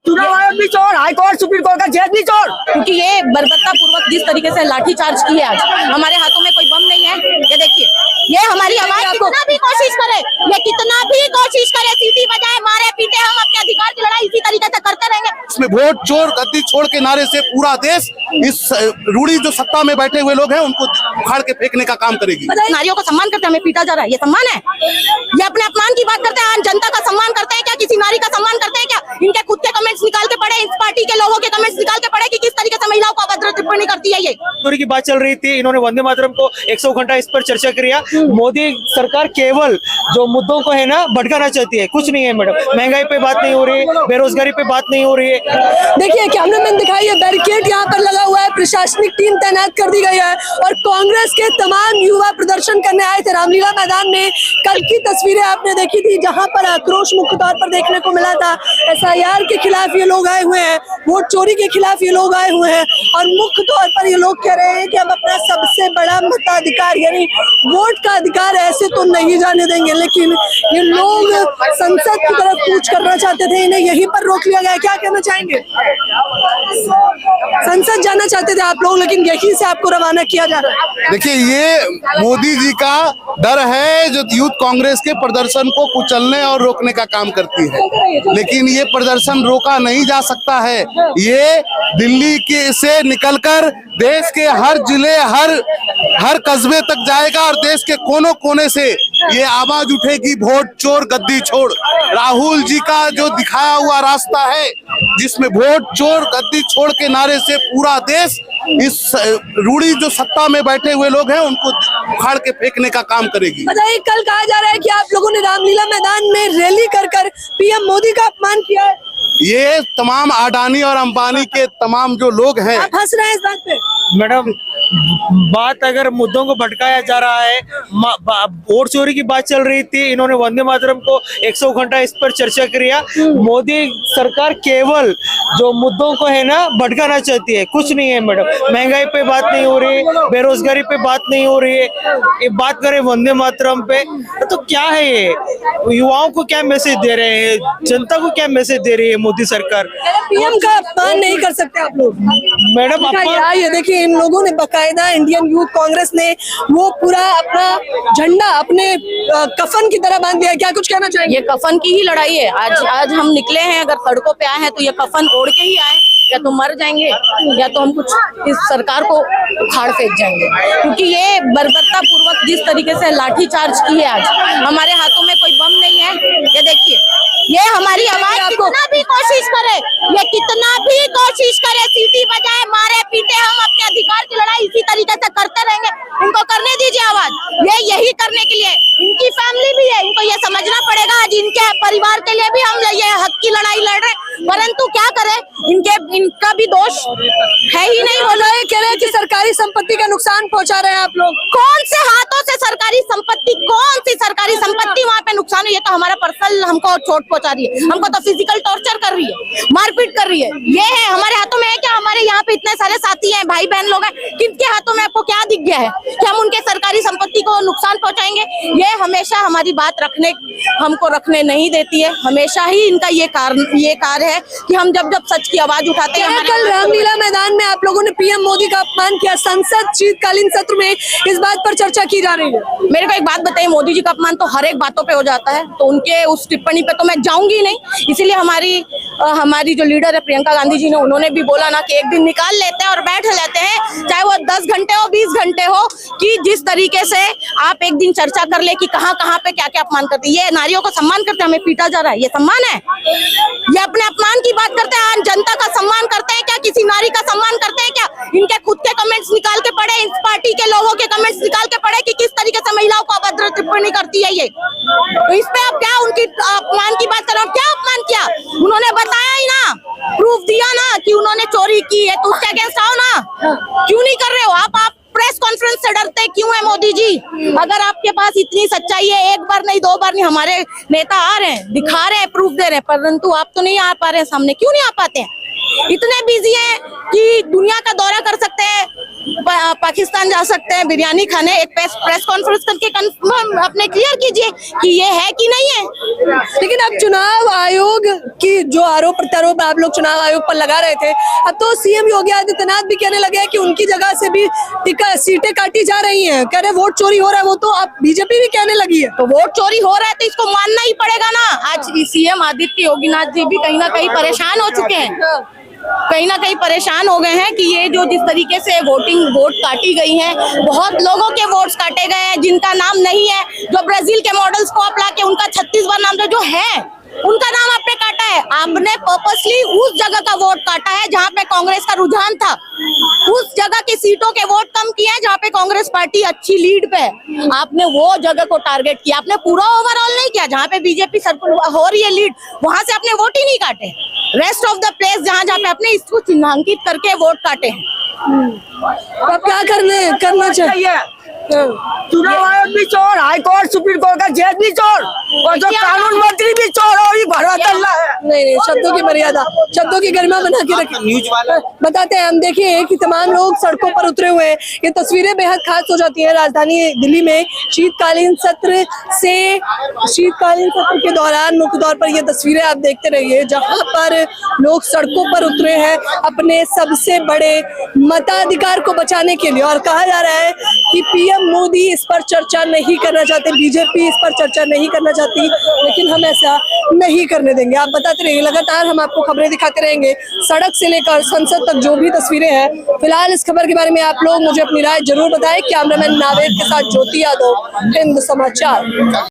चुनाव आयोग भी चोर, हाई कोर्ट सुप्रीम कोर्ट का जज भी चोर। क्योंकि ये बर्बरता पूर्वक जिस तरीके से लाठीचार्ज की है आज, हमारे हाथों में कोई बम नहीं है। ये देखिए, ये हमारी आवाज कितना भी कोशिश करे, ये कितना भी कोशिश करे, सीटी बजाए, मारे पीटे, हम अपने अधिकार की लड़ाई इसी तरीके से करते रहेंगे। इसमें वोट चोर गद्दी छोड़ के नारे से पूरा देश इस रूढ़ी जो सत्ता में बैठे हुए लोग हैं उनको उखाड़ के फेंकने का काम करेगी। नारियों का सम्मान करते हैं, हमें पीटा जा रहा है, ये सम्मान है? ये अपने अपमान की बात करते हैं, आम जनता का सम्मान करते हैं क्या? किसी नारी का सम्मान करते हैं क्या? इनके खुद के कमेंट्स निकाल के पढ़े, इस पार्टी के लोगों के कमेंट्स निकाल के पढ़े कि किस तरीके से महिलाओं को अभद्र टिप्पणी करती है। ये दूरी की बात चल रही थी, इन्होंने वंदे मातरम को 100 घंटा इस पर चर्चा किया। मोदी सरकार केवल जो मुद्दों को है ना भटकाना चाहती है, कुछ नहीं है मैडम। महंगाई पे बात नहीं हो रही है, बेरोजगारी पे बात नहीं हो रही है। देखिए कैमरामैन दिखाइए, बैरिकेड यहाँ पर लगा हुआ है, प्रशासनिक टीम तैनात कर दी गई है और कांग्रेस के तमाम युवा प्रदर्शन करने आए थे रामलीला मैदान में। कल की तस्वीरें आपने देखी थी जहां पर आक्रोश मुख्य तौर पर देखने को मिला था। SIR के खिलाफ ये लोग आए हुए हैं, वोट चोरी के खिलाफ ये लोग आए हुए हैं और मुख्य तौर पर ये लोग कह रहे हैं कि हम अपना सबसे बड़ा मताधिकार यानी वोट का अधिकार ऐसे तो नहीं जाने देंगे। लेकिन ये लोग संसद की तरफ कूच करना चाहते थे, इन्हें यहीं पर रोक लिया गया। क्या कहना चाहेंगे? संसद जाना चाहते थे आप लोग, लेकिन यहीं से आपको रवाना किया जा रहा है। देखिए, ये मोदी जी का डर है जो यूथ कांग्रेस के प्रदर्शन को कुचलने और रोकने का काम करती है, लेकिन ये प्रदर्शन रोका नहीं जा सकता है। ये दिल्ली के से निकलकर देश के हर जिले, हर कस्बे तक जाएगा और देश के कोनों कोने से ये आवाज उठेगी, वोट चोर गद्दी छोड़। राहुल जी का जो दिखाया हुआ रास्ता है जिसमें वोट चोर गद्दी छोड़ के नारे से पूरा देश इस रूढ़ी जो सत्ता में बैठे हुए लोग हैं उनको उखाड़ के फेंकने का काम करेगी। बताइए, कल कहा जा रहा है कि आप लोगों ने रामलीला मैदान में रैली कर PM मोदी का अपमान किया है। ये तमाम अडानी और अंबानी के तमाम जो लोग हैं, आप हंस रहे हैं इस बात पे? मैडम, बात अगर मुद्दों को भटकाया जा रहा है, वोट चोरी की बात चल रही थी, इन्होंने वंदे मातरम को 100 घंटा इस पर चर्चा किया। मोदी सरकार केवल जो मुद्दों को है ना भटकाना चाहती है, कुछ नहीं है मैडम। महंगाई पे बात नहीं हो रही है, बेरोजगारी पे बात नहीं हो रही है। ये बात करें वंदे मातरम पे, तो क्या है ये? युवाओं को क्या मैसेज दे रहे हैं, जनता को क्या मैसेज दे रही है मोदी सरकार? PM का अपमान नहीं कर सकते आप लोग मैडम। ये देखिए, इन लोगों ने बकायदा इंडियन यूथ कांग्रेस ने वो पूरा अपना झंडा अपने कफन की तरह बांध दिया। क्या कुछ कहना चाहिए? ये कफन की ही लड़ाई है। आज हम निकले हैं, अगर सड़कों पे आए हैं तो ये कफन ओढ़ के ही आए, या तो मर जाएंगे या तो हम कुछ इस सरकार को उखाड़ फेंक जाएंगे। क्योंकि ये बर्बरता पूर्वक जिस तरीके से लाठीचार्ज की है आज, हमारे हाथों में कोई बम नहीं है। ये देखिए, ये हमारी आवाज कितना भी कोशिश करे, ये कितना भी कोशिश करे, सीटी बजाए, मारे पीटे, हम अपने अधिकार की लड़ाई इसी तरीके से करते रहेंगे। इनको करने दीजिए आवाज। ये यही करने के लिए इनकी फैमिली भी है, इनको ये समझना पड़ेगा। आज इनके परिवार के लिए भी हम ये हक की लड़ाई लड़ रहे हैं, परंतु क्या करें, इनका भी दोष है ही नहीं। वो लोग कह रहे हैं कि सरकारी संपत्ति का नुकसान पहुंचा रहे हैं आप लोग। कौन से हाथों से सरकारी संपत्ति, कौन सी सरकारी संपत्ति वहाँ पे नुकसान हुई? ये तो हमारा पर्सनल हमको चोट पहुंचा रही है, हमको तो फिजिकल टॉर्चर कर रही है, मारपीट कर रही है। ये है हमारे हाथों में है क्या? हमारे यहाँ पे इतने सारे साथी हैं, भाई बहन लोग हैं, किनके हाथों में आपको क्या दिख गया है कि हम उनके सरकारी संपत्ति को नुकसान पहुंचाएंगे? ये हमेशा हमारी बात हमको रखने नहीं देती है। हमेशा ही इनका ये कार्य है कि हम जब सच की आवाज उठाते हैं। कल रामलीला मैदान में आप लोगों ने PM मोदी का अपमान किया, संसद शीतकालीन सत्र में इस बात पर चर्चा की जा रही है। मेरे को एक बात बताइए, मोदी जी का अपमान तो हर एक बातों पे हो जाता है, तो उनके उस टिप्पणी पे तो मैं जाऊंगी नहीं। इसीलिए हमारी जो लीडर है प्रियंका गांधी जी ने, उन्होंने भी बोला ना कि एक दिन निकाल लेते हैं और बैठ लेते हैं, चाहे वो 10 घंटे हो 20 घंटे हो, कि जिस तरीके से आप एक दिन चर्चा कर ले कि कहाँ पे क्या क्या अपमान करते हैं। ये नारियों का सम्मान करते हैं, हमें पीटा जा रहा है, ये सम्मान है? ये अपने अपमान की बात करते हैं, आम जनता का सम्मान करते हैं क्या? किसी नारी का सम्मान करते हैं क्या? इनके खुद के कमेंट्स निकाल के पढ़े, इस पार्टी के लोगों के कमेंट्स निकाल के पढ़े कि किस तरीके से महिलाओं को अभद्र टिप्पणी करती है। ये तो इस पे आप क्या उनकी अपमान की बात कर रहे हो? क्या अपमान किया? उन्होंने बताया ही ना, प्रूफ दिया ना कि उन्होंने चोरी की है, तो उसके अगेंस्ट आओ ना। क्यों नहीं कर रहे हो आप? प्रेस कॉन्फ्रेंस से डरते क्यों है मोदी जी? अगर आपके पास इतनी सच्चाई है, एक बार नहीं 2 बार नहीं, हमारे नेता आ रहे हैं, दिखा रहे हैं, प्रूफ दे रहे हैं, परंतु आप तो नहीं आ पा रहे हैं सामने। क्यों नहीं आ पाते हैं? इतने बिजी हैं कि दुनिया का दौरा कर सकते हैं, पाकिस्तान जा सकते हैं बिरयानी खाने। एक प्रेस कॉन्फ्रेंस करके कंफर्म अपने क्लियर कीजिए कि ये है कि नहीं है। लेकिन अब चुनाव आयोग की जो आरोप प्रत्यारोप आप लोग चुनाव आयोग पर लगा रहे थे, अब तो सीएम योगी आदित्यनाथ भी कहने लगे हैं कि उनकी जगह से भी सीटें काटी जा रही हैं, कह रहे वोट चोरी हो रहा है। वो तो अब बीजेपी भी कहने लगी है। तो वोट चोरी हो रहा है तो इसको मानना ही पड़ेगा ना। आज सीएम आदित्य योगीनाथ जी भी कहीं ना कहीं परेशान हो चुके हैं, कहीं ना कहीं परेशान हो गए हैं कि ये जो जिस तरीके से वोट काटी गई है, बहुत लोगों के वोट्स काटे गए हैं जिनका नाम नहीं है। जो ब्राजील के मॉडल्स को अपना के उनका 36 बार नाम जो है उनका नाम आपने काटा है। आपने पर्पसली उस जगह का वोट काटा है जहां पे कांग्रेस का रुझान था, उस जगह की सीटों के वोट कम किए हैं जहां पे कांग्रेस पार्टी अच्छी लीड पे है। आपने वो जगह को टारगेट किया, आपने पूरा ओवरऑल नहीं किया। जहां पे बीजेपी हो रही है लीड, वहां से आपने वोट ही नहीं काटे। रेस्ट ऑफ द प्लेस जहां जहां पे अपने इसको चिन्हांकित करके वोट काटे हैं। अब क्या करना चाहिए? चुनाव आयोग भी चोर, हाई कोर्ट सुप्रीम कोर्ट का जज भी चोर, और जो कानून मंत्री भी चोर और ये भरवा तल्ला है। नहीं, शब्दों की मर्यादा, शब्दों की गरिमा बना के रखिए। बताते हैं हम, देखिए कि तमाम लोग सड़कों पर उतरे हुए हैं। ये तस्वीरें बेहद खास हो जाती हैं राजधानी दिल्ली में शीतकालीन सत्र के दौरान। मुख्य तौर पर ये तस्वीरें आप देखते रहिए जहां पर लोग सड़कों पर उतरे हैं अपने सबसे बड़े मताधिकार को बचाने के लिए। और कहा जा रहा है कि पीएम मोदी इस पर चर्चा नहीं करना चाहते, बीजेपी इस पर चर्चा नहीं करना चाहती, लेकिन हम ऐसा नहीं करने देंगे। आप बताते रहिए, लगातार हम आपको खबरें दिखाते रहेंगे सड़क से लेकर संसद तक जो भी तस्वीरें हैं। फिलहाल इस खबर के बारे में आप लोग मुझे अपनी राय जरूर बताएं। कैमरामैन नावेद के साथ ज्योति यादव, हिंद समाचार।